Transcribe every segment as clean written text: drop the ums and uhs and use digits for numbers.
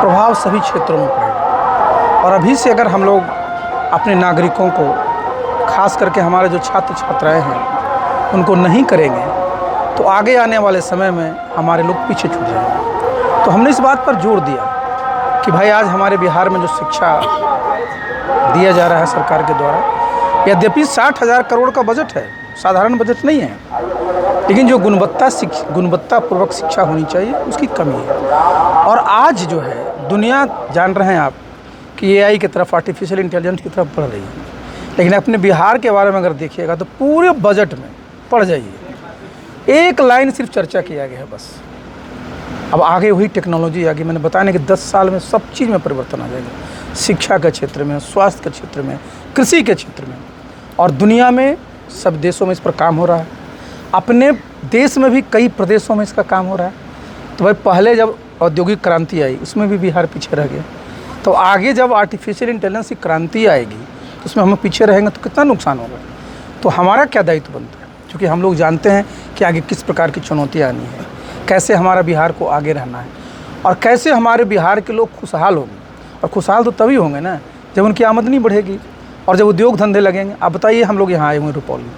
प्रभाव सभी क्षेत्रों में पड़ेगा। और अभी से अगर हम लोग अपने नागरिकों को, खास करके हमारे जो छात्र छात्राएं हैं, उनको नहीं करेंगे तो आगे आने वाले समय में हमारे लोग पीछे छूट जाएंगे। तो हमने इस बात पर जोर दिया कि भाई आज हमारे बिहार में जो शिक्षा दिया जा रहा है सरकार के द्वारा, यद्यपि 60,000 करोड़ का बजट है, साधारण बजट नहीं है, लेकिन जो गुणवत्तापूर्वक शिक्षा होनी चाहिए उसकी कमी है। और आज जो है दुनिया, जान रहे हैं आप कि एआई की तरफ, आर्टिफिशियल इंटेलिजेंस की तरफ बढ़ रही है, लेकिन अपने बिहार के बारे में अगर देखिएगा तो पूरे बजट में पढ़ जाइए, एक लाइन सिर्फ चर्चा किया गया है बस। अब आगे वही टेक्नोलॉजी आ गई, मैंने बताया कि 10 साल में सब चीज़ में परिवर्तन आ जाएगा, शिक्षा के क्षेत्र में, स्वास्थ्य के क्षेत्र में, कृषि के क्षेत्र में, और दुनिया में सब देशों में इस पर काम हो रहा है। अपने देश में भी कई प्रदेशों में इसका काम हो रहा है। तो भाई पहले जब औद्योगिक क्रांति आई उसमें भी बिहार पीछे रह गया, तो आगे जब आर्टिफिशियल इंटेलिजेंस की क्रांति आएगी तो उसमें हम पीछे रहेंगे तो कितना नुकसान होगा। तो हमारा क्या दायित्व बनता है, क्योंकि हम लोग जानते हैं कि आगे किस प्रकार की चुनौतियाँ आनी है, कैसे हमारा बिहार को आगे रहना है, और कैसे हमारे बिहार के लोग खुशहाल होंगे। और खुशहाल तो तभी होंगे ना जब उनकी आमदनी बढ़ेगी और जब उद्योग धंधे लगेंगे। आप बताइए, हम लोग यहाँ आए हुए रुपौली,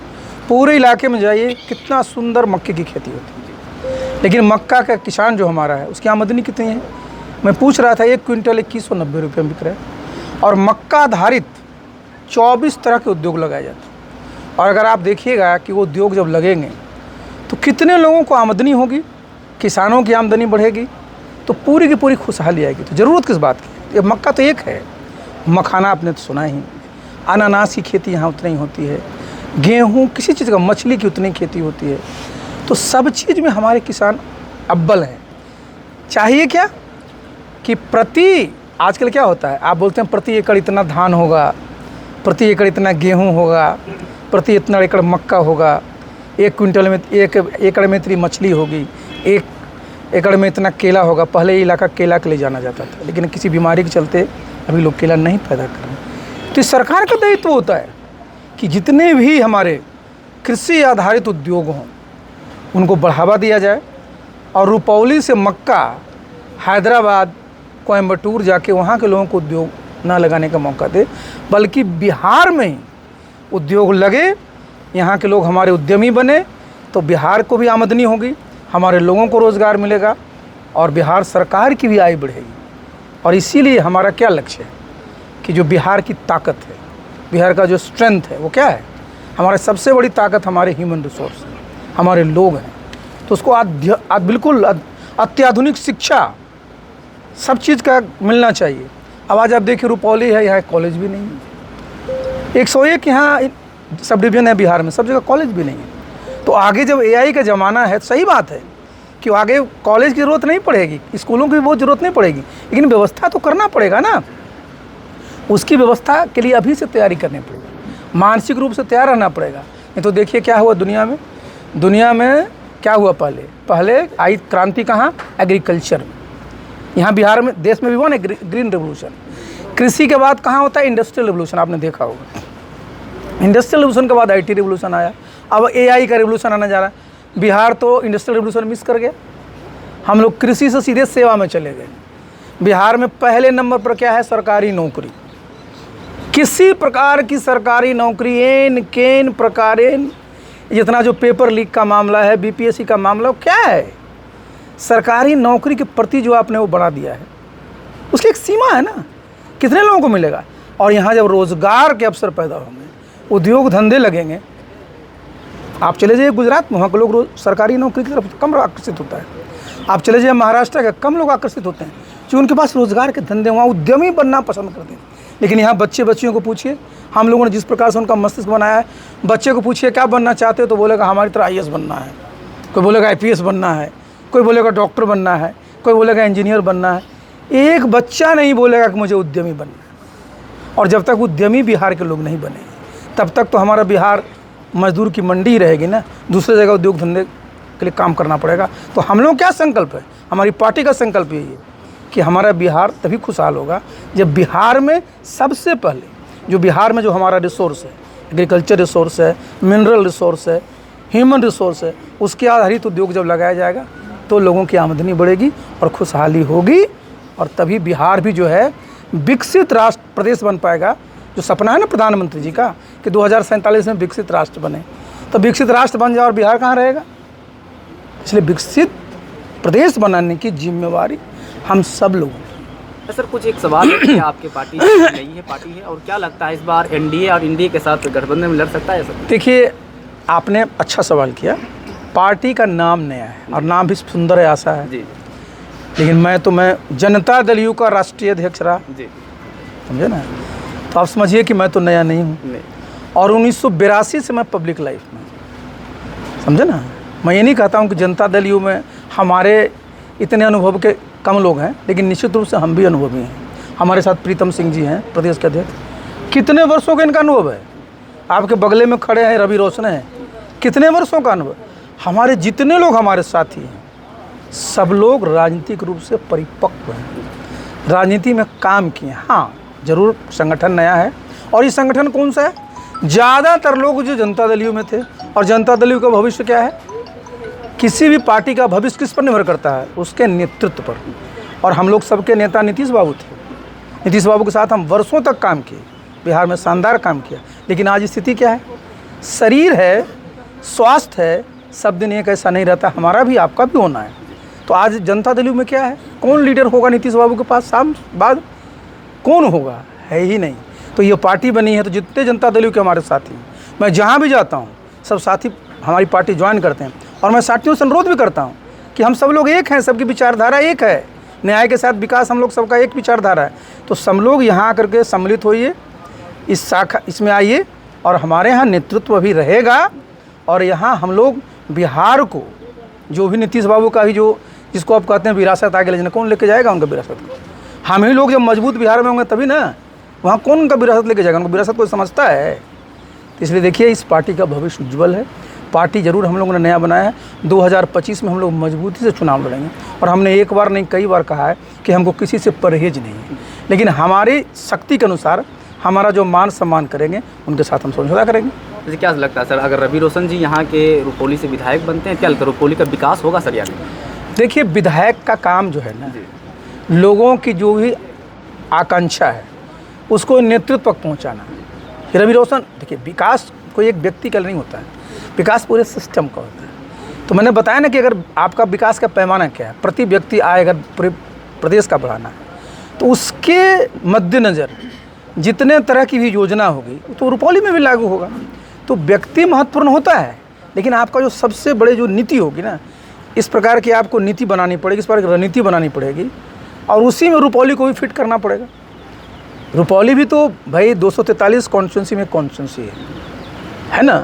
पूरे इलाके में जाइए कितना सुंदर मक्के की खेती होती है, लेकिन मक्का का किसान जो हमारा है उसकी आमदनी कितनी है, मैं पूछ रहा था, 1 क्विंटल 2190 रुपये में बिक रहा है। और मक्का आधारित 24 तरह के उद्योग लगाए जाते हैं। और अगर आप देखिएगा कि वो उद्योग जब लगेंगे तो कितने लोगों को आमदनी होगी, किसानों की आमदनी बढ़ेगी, तो पूरी की पूरी खुशहाली आएगी। तो ज़रूरत किस बात की, ये मक्का तो एक है, मखाना आपने तो सुना ही, अनानास की खेती यहाँ उतनी ही होती है, गेहूँ, किसी चीज़ का, मछली की उतनी खेती होती है। तो सब चीज़ में हमारे किसान अव्वल हैं। चाहिए क्या कि आजकल क्या होता है, आप बोलते हैं प्रति एकड़ इतना धान होगा, प्रति एकड़ इतना गेहूँ होगा, प्रति इतना एकड़ मक्का होगा, 1 क्विंटल में 1 एकड़ में इतनी मछली होगी, 1 एकड़ में इतना केला होगा। पहले ये इलाका केला के लिए जाना जाता था, लेकिन किसी बीमारी के चलते अभी लोग केला नहीं पैदा कर रहे। तो सरकार का दायित्व होता है कि जितने भी हमारे कृषि आधारित उद्योग हों उनको बढ़ावा दिया जाए, और रुपौली से मक्का हैदराबाद, कोयम्बटूर जाके वहाँ के लोगों को उद्योग ना लगाने का मौका दे, बल्कि बिहार में ही उद्योग लगे, यहाँ के लोग हमारे उद्यमी बने, तो बिहार को भी आमदनी होगी, हमारे लोगों को रोज़गार मिलेगा, और बिहार सरकार की भी आय बढ़ेगी। और इसीलिए हमारा क्या लक्ष्य है कि जो बिहार की ताकत है, बिहार का जो स्ट्रेंथ है, वो क्या है, हमारा सबसे बड़ी ताकत हमारे ह्यूमन रिसोर्स है, हमारे लोग हैं। तो उसको बिल्कुल अत्याधुनिक शिक्षा, सब चीज़ का मिलना चाहिए। अब आज आप देखिए रुपौली है, यहाँ कॉलेज भी नहीं है, 101 यहाँ सब डिवीज़न है बिहार में, सब जगह कॉलेज भी नहीं है। तो आगे जब एआई का ज़माना है, सही बात है कि आगे कॉलेज की ज़रूरत नहीं पड़ेगी, स्कूलों की भी बहुत ज़रूरत नहीं पड़ेगी, लेकिन व्यवस्था तो करना पड़ेगा ना। उसकी व्यवस्था के लिए अभी से तैयारी करनी पड़ेगी, मानसिक रूप से तैयार रहना पड़ेगा। नहीं तो देखिए क्या हुआ दुनिया में क्या हुआ, पहले आई क्रांति कहाँ, एग्रीकल्चर में। यहाँ बिहार में, देश में भी हुआ ना ग्रीन रेवोल्यूशन। कृषि के बाद कहाँ होता है, इंडस्ट्रियल रेवोल्यूशन, आपने देखा होगा। इंडस्ट्रियल रेवोल्यूशन के बाद IT रेवोल्यूशन आया, अब AI का रेवोल्यूशन आने जा रहा है। बिहार तो इंडस्ट्रियल रेवोल्यूशन मिस कर गया, हम लोग कृषि से सीधे सेवा में चले गए। बिहार में पहले नंबर पर क्या है, सरकारी नौकरी। किसी प्रकार की सरकारी नौकरी, एन केन प्रकारेन, जितना जो पेपर लीक का मामला है, BPSC का मामला, क्या है, सरकारी नौकरी के प्रति जो आपने वो बढ़ा दिया है, उसकी एक सीमा है ना, कितने लोगों को मिलेगा। और यहाँ जब रोज़गार के अवसर पैदा होंगे, उद्योग धंधे लगेंगे, आप चले जाइए गुजरात में, वहाँ के लोग सरकारी नौकरी की तरफ कम आकर्षित होता है। आप चले जाइए महाराष्ट्र के, कम लोग आकर्षित होते हैं, जो उनके पास रोज़गार के धंधे, वहाँ उद्यमी बनना पसंद करते हैं। लेकिन यहाँ बच्चियों को पूछिए, हम लोगों ने जिस प्रकार से उनका मस्तिष्क बनाया है, बच्चे को पूछिए क्या बनना चाहते हो, तो बोलेगा हमारी तरह IAS बनना है, कोई बोलेगा IPS बनना है, कोई बोलेगा डॉक्टर बनना है, कोई बोलेगा इंजीनियर बनना है। एक बच्चा नहीं बोलेगा कि मुझे उद्यमी बनना है। और जब तक उद्यमी बिहार के लोग नहीं बने, तब तक तो हमारा बिहार मजदूर की मंडी ही रहेगी ना, दूसरे जगह उद्योग धंधे के लिए काम करना पड़ेगा। तो हम लोग क्या संकल्प है, हमारी पार्टी का संकल्प यही है कि हमारा बिहार तभी खुशहाल होगा जब बिहार में सबसे पहले जो हमारा रिसोर्स है, एग्रीकल्चर रिसोर्स है, मिनरल रिसोर्स है, ह्यूमन रिसोर्स है, उसके आधारित उद्योग जब लगाया जाएगा तो लोगों की आमदनी बढ़ेगी और खुशहाली होगी। और तभी बिहार भी जो है विकसित राष्ट्र प्रदेश बन पाएगा। जो सपना है ना प्रधानमंत्री जी का कि 2047 में विकसित राष्ट्र बने, तो विकसित राष्ट्र बन जाए और बिहार कहाँ रहेगा। इसलिए विकसित प्रदेश बनाने की जिम्मेवारी हम सब लोगों। सर कुछ एक सवाल है कि आपकी पार्टी नई है पार्टी है, और क्या लगता है इस बार एनडीए और इंडिया के साथ गठबंधन में लड़ सकता है सर? देखिए, आपने अच्छा सवाल किया। पार्टी का नाम नया है और नाम भी सुंदर है, आशा है जी, लेकिन मैं जनता दल यू का राष्ट्रीय अध्यक्ष रहा जी, समझे ना। तो आप समझिए कि मैं तो नया नहीं हूँ। और 1982 से मैं पब्लिक लाइफ में, समझे ना। मैं ये नहीं कहता हूँ कि जनता दल यू में हमारे इतने अनुभव के कम लोग हैं, लेकिन निश्चित रूप से हम भी अनुभवी हैं। हमारे साथ प्रीतम सिंह जी हैं प्रदेश के अध्यक्ष, कितने वर्षों का इनका अनुभव है। आपके बगले में खड़े हैं रवि रोशन हैं, कितने वर्षों का अनुभव। हमारे जितने लोग हमारे साथी हैं सब लोग राजनीतिक रूप से परिपक्व हैं, राजनीति में काम किए। हाँ जरूर संगठन नया है, और ये संगठन कौन सा है, ज़्यादातर लोग जो जनता दल यू में थे। और जनता दल यू का भविष्य क्या है, किसी भी पार्टी का भविष्य किस पर निर्भर करता है, उसके नेतृत्व पर। और हम लोग सबके नेता नीतीश बाबू थे। नीतीश बाबू के साथ हम वर्षों तक काम किए, बिहार में शानदार काम किया। लेकिन आज स्थिति क्या है, शरीर है, स्वास्थ्य है, सब दिन एक ऐसा नहीं रहता, हमारा भी आपका भी होना है। तो आज जनता दल यू में क्या है, कौन लीडर होगा नीतीश बाबू के पास, शाम बाद कौन होगा, है ही नहीं। तो ये पार्टी बनी है, तो जितने जनता दल यू के हमारे साथी हैं, मैं जहाँ भी जाता हूँ सब साथी हमारी पार्टी ज्वाइन करते हैं। और मैं साथियों से अनुरोध भी करता हूँ कि हम सब लोग एक हैं, सबकी विचारधारा एक है, न्याय के साथ विकास, हम लोग सबका एक विचारधारा है। तो सब लोग यहाँ आकर के सम्मिलित होइए, इस शाखा इसमें आइए, और हमारे यहाँ नेतृत्व भी रहेगा। और यहाँ हम लोग बिहार को, जो भी नीतीश बाबू का ही जो जिसको आप कहते हैं विरासत आगे ले जाना, कौन लेके जाएगा उनका विरासत को? हम ही लोग जब मजबूत बिहार में होंगे तभी ना, वहाँ कौन उनका विरासत लेके जाएगा, उनका विरासत कोई समझता है। तो इसलिए देखिए, इस पार्टी का भविष्य उज्ज्वल है। पार्टी जरूर हम लोगों ने नया बनाया है। 2025 में हम लोग मजबूती से चुनाव लड़ेंगे। और हमने एक बार नहीं कई बार कहा है कि हमको किसी से परहेज नहीं है, लेकिन हमारी शक्ति के अनुसार हमारा जो मान सम्मान करेंगे उनके साथ हम समझौता करेंगे। जैसे क्या लगता है सर, अगर रवि रोशन जी यहाँ के रुपौली से विधायक बनते हैं, क्या लगता है रुपौली का विकास होगा सर? यानी देखिए, विधायक का काम जो है ना, लोगों की जो भी आकांक्षा है उसको नेतृत्व तक पहुँचाना है। रवि रोशन, देखिए विकास कोई एक व्यक्ति का नहीं होता है, विकास पूरे सिस्टम का होता है। तो मैंने बताया ना कि अगर आपका विकास का पैमाना क्या है, प्रति व्यक्ति आय अगर पूरे प्रदेश का बढ़ाना है, तो उसके मद्देनज़र जितने तरह की भी योजना होगी तो रुपौली में भी लागू होगा। तो व्यक्ति महत्वपूर्ण होता है, लेकिन आपका जो सबसे बड़े जो नीति होगी ना, इस प्रकार की आपको नीति बनानी पड़ेगी, इस प्रकार की रणनीति बनानी पड़ेगी, और उसी में रुपौली को भी फिट करना पड़ेगा। रुपौली भी तो भाई 243 कॉन्स्टिट्यूंसी में कॉन्स्टिट्यूंसी है ना।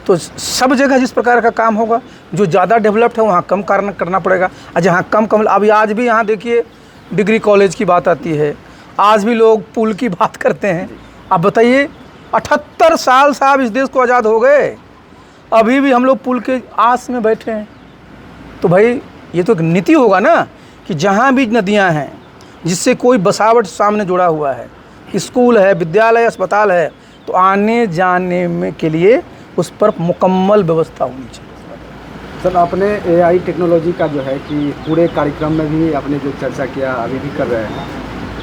तो सब जगह जिस प्रकार का काम होगा, जो ज़्यादा डेवलप्ड है वहाँ कम कारण करना पड़ेगा, और जहाँ कम अभी आज भी यहाँ देखिए डिग्री कॉलेज की बात आती है, आज भी लोग पुल की बात करते हैं। आप बताइए, 78 साल साहब इस देश को आज़ाद हो गए, अभी भी हम लोग पुल के आस में बैठे हैं। तो भाई ये तो एक नीति होगा ना कि जहाँ भी नदियाँ हैं जिससे कोई बसावट सामने जुड़ा हुआ है, स्कूल है, विद्यालय, अस्पताल है, तो आने जाने में के लिए उस पर मुकम्मल व्यवस्था होनी चाहिए। सर, आपने एआई टेक्नोलॉजी का जो है कि पूरे कार्यक्रम में भी आपने जो चर्चा किया, अभी भी कर रहे हैं,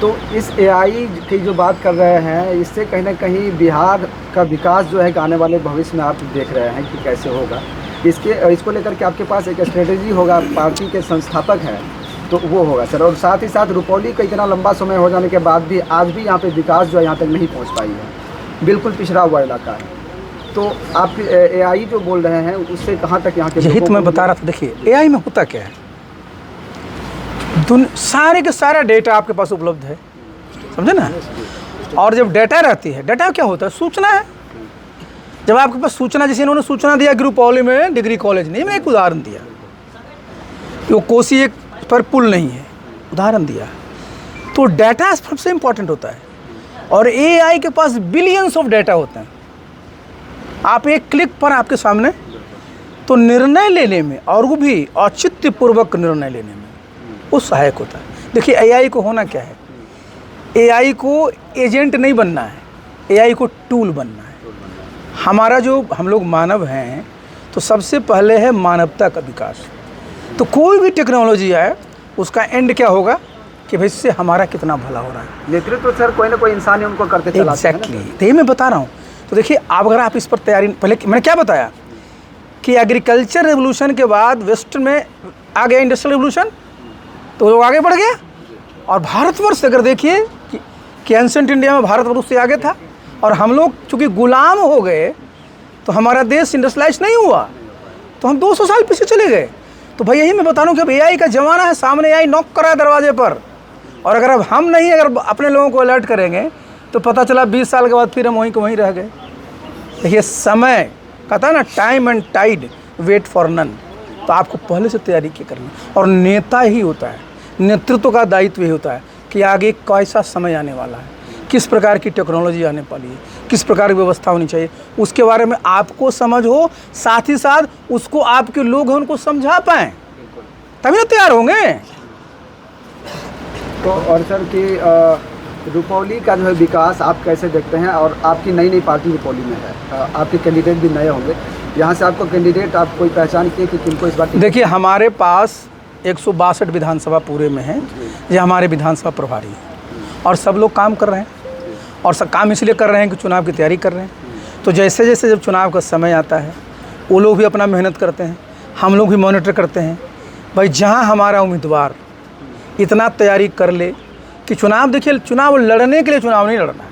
तो इस एआई की जो बात कर रहे हैं, इससे कहीं ना कहीं बिहार का विकास जो है आने वाले भविष्य में आप देख रहे हैं कि कैसे होगा। इसको लेकर के आपके पास एक स्ट्रेटेजी होगा, पार्टी के संस्थापक हैं तो वो होगा सर। और साथ ही साथ रुपौली का इतना लंबा समय हो जाने के बाद भी आज भी यहाँ पे विकास जो है यहाँ तक नहीं पहुँच पाई है, बिल्कुल पिछड़ा हुआ इलाका है। तो आप एआई जो बोल रहे हैं उससे कहाँ तक यहाँ के, यही तो मैं बता रहा था। देखिए, एआई में होता क्या है, सारे के सारा डेटा आपके पास उपलब्ध है, समझे ना। और जब डेटा रहती है, डेटा क्या होता है, सूचना है। जब आपके पास सूचना, जैसे इन्होंने सूचना दिया कि रुपौली में डिग्री कॉलेज नहीं, मैं एक उदाहरण दिया, वो कोसी एक पर पुल नहीं है, उदाहरण दिया। तो डेटा सबसे इम्पोर्टेंट होता है, और एआई के पास बिलियंस ऑफ डेटा होते हैं। आप एक क्लिक पर आपके सामने, तो निर्णय लेने में, और वो भी औचित्यपूर्वक निर्णय लेने में वो सहायक होता है। देखिए, एआई को होना क्या है, एआई को एजेंट नहीं बनना है, एआई को टूल बनना है। हमारा जो हम लोग मानव हैं, तो सबसे पहले है मानवता का विकास। तो कोई भी टेक्नोलॉजी आए उसका एंड क्या होगा, कि भाई इससे हमारा कितना भला हो रहा है। नेतृत्व सर कोई ना कोई इंसान ही उनको करते चलाते हैं ना। एग्जैक्टली, तो ये मैं बता रहा हूँ। तो देखिए, आप अगर आप इस पर तैयारी, पहले मैंने क्या बताया कि एग्रीकल्चर रेवोल्यूशन के बाद वेस्ट में आ गया इंडस्ट्रियल रेवोल्यूशन, तो वो आगे बढ़ गया। और भारतवर्ष अगर देखिए कि एंसेंट इंडिया में भारतवर्ष उससे आगे था, और हम लोग चूँकि गुलाम हो गए तो हमारा देश इंडस्ट्रियलाइज नहीं हुआ, तो हम 200 साल पीछे चले गए। तो भाई यही मैं बता रहा हूँ कि अब एआई का ज़माना है, सामने एआई नॉक कर रहा है दरवाजे पर, और अगर अब हम नहीं अगर अपने लोगों को अलर्ट करेंगे तो पता चला 20 साल के बाद फिर हम वहीं के वहीं रह गए। देखिए, समय कहता है ना, time and tide wait for none. तो आपको पहले से तैयारी की करनी, और नेता ही होता है, नेतृत्व का दायित्व ही होता है कि आगे कैसा समय आने वाला है, किस प्रकार की टेक्नोलॉजी आने वाली है, किस प्रकार की व्यवस्था होनी चाहिए, उसके बारे में आपको समझ हो, साथ ही साथ उसको आपके लोग हैं उनको समझा पाएँ, तभी ना तैयार होंगे। तो और सर कि रुपौली का जो है विकास आप कैसे देखते हैं, और आपकी नई नई पार्टी रुपौली में है, आपके कैंडिडेट भी नए होंगे, यहाँ से आपको कैंडिडेट आप कोई पहचान किए कि किनको इस बार? देखिए, हमारे पास 162 विधानसभा पूरे में हैं, ये हमारे विधानसभा प्रभारी हैं, और सब लोग काम कर रहे हैं, और सब काम इसलिए कर रहे हैं कि चुनाव की तैयारी कर रहे हैं। तो जैसे जैसे जब चुनाव का समय आता है वो लोग भी अपना मेहनत करते हैं, हम लोग भी मॉनिटर करते हैं। भाई जहाँ हमारा उम्मीदवार इतना तैयारी कर ले कि चुनाव, देखिए चुनाव लड़ने के लिए चुनाव नहीं लड़ना है,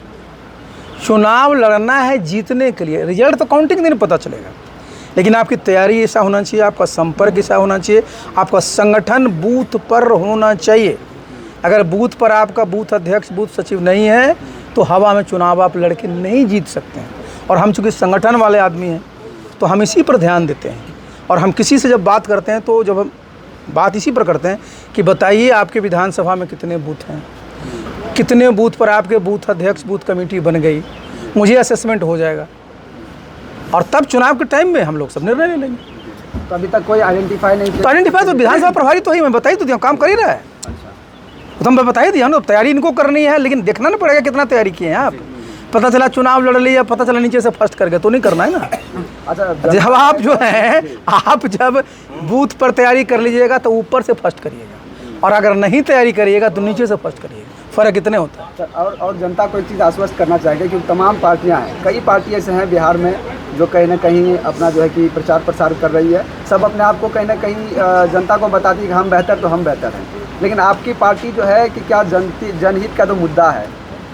चुनाव लड़ना है जीतने के लिए। रिजल्ट तो काउंटिंग दिन पता चलेगा, लेकिन आपकी तैयारी ऐसा होना चाहिए, आपका संपर्क ऐसा होना चाहिए, आपका संगठन बूथ पर होना चाहिए। अगर बूथ पर आपका बूथ अध्यक्ष, बूथ सचिव नहीं है तो हवा में चुनाव आप लड़के नहीं जीत सकते हैं। और हम चूँकि संगठन वाले आदमी हैं तो हम इसी पर ध्यान देते हैं, और हम किसी से जब बात करते हैं तो जब हम बात इसी पर करते हैं कि बताइए आपके विधानसभा में कितने बूथ हैं, कितने बूथ पर आपके बूथ अध्यक्ष, बूथ कमेटी बन गई, मुझे असेसमेंट हो जाएगा, और तब चुनाव के टाइम में हम लोग सब निर्णय ले लेंगे। तो अभी तक कोई आइडेंटिफाई नहीं किया? तो आइडेंटिफाई तो विधानसभा प्रभारी तो ही मैं बता ही तो दिया, काम कर ही रहा है। तो हम बता ही दिया ना, तैयारी इनको करनी है, लेकिन देखना ना पड़ेगा कितना तैयारी किए हैं आप। पता चला चुनाव लड़ लिया, पता चला नीचे से फर्स्ट कर गए, तो नहीं करना है ना। अच्छा, जब आप जो है, आप जब बूथ पर तैयारी कर लीजिएगा तो ऊपर से फर्स्ट करिएगा, और अगर नहीं तैयारी करिएगा तो नीचे से फर्स्ट करिएगा। फ़र्क इतने होता है। और जनता को एक चीज़ आश्वस्त करना चाहेंगे, क्योंकि तमाम पार्टियां हैं, कई पार्टी ऐसे हैं बिहार में जो कहीं ना कहीं अपना जो है कि प्रचार प्रसार कर रही है, सब अपने आप को कहीं ना कहीं जनता को बताती है कि हम बेहतर तो हम बेहतर हैं, लेकिन आपकी पार्टी जो है कि क्या जनहित का जो मुद्दा है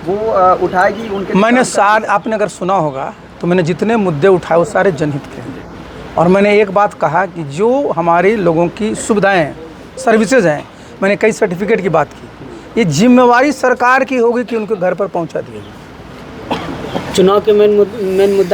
वो उठाएगी उनके? मैंने आपने अगर सुना होगा तो मैंने जितने मुद्दे उठाए वो सारे जनहित के हैं, और मैंने एक बात कहा कि जो हमारे लोगों की सुविधाएं, सर्विसेज हैं, मैंने कई सर्टिफिकेट की बात की, ये जिम्मेवारी सरकार की होगी कि उनके घर पर पहुंचा दिया जाए। चुनाव के मेन मुद्दा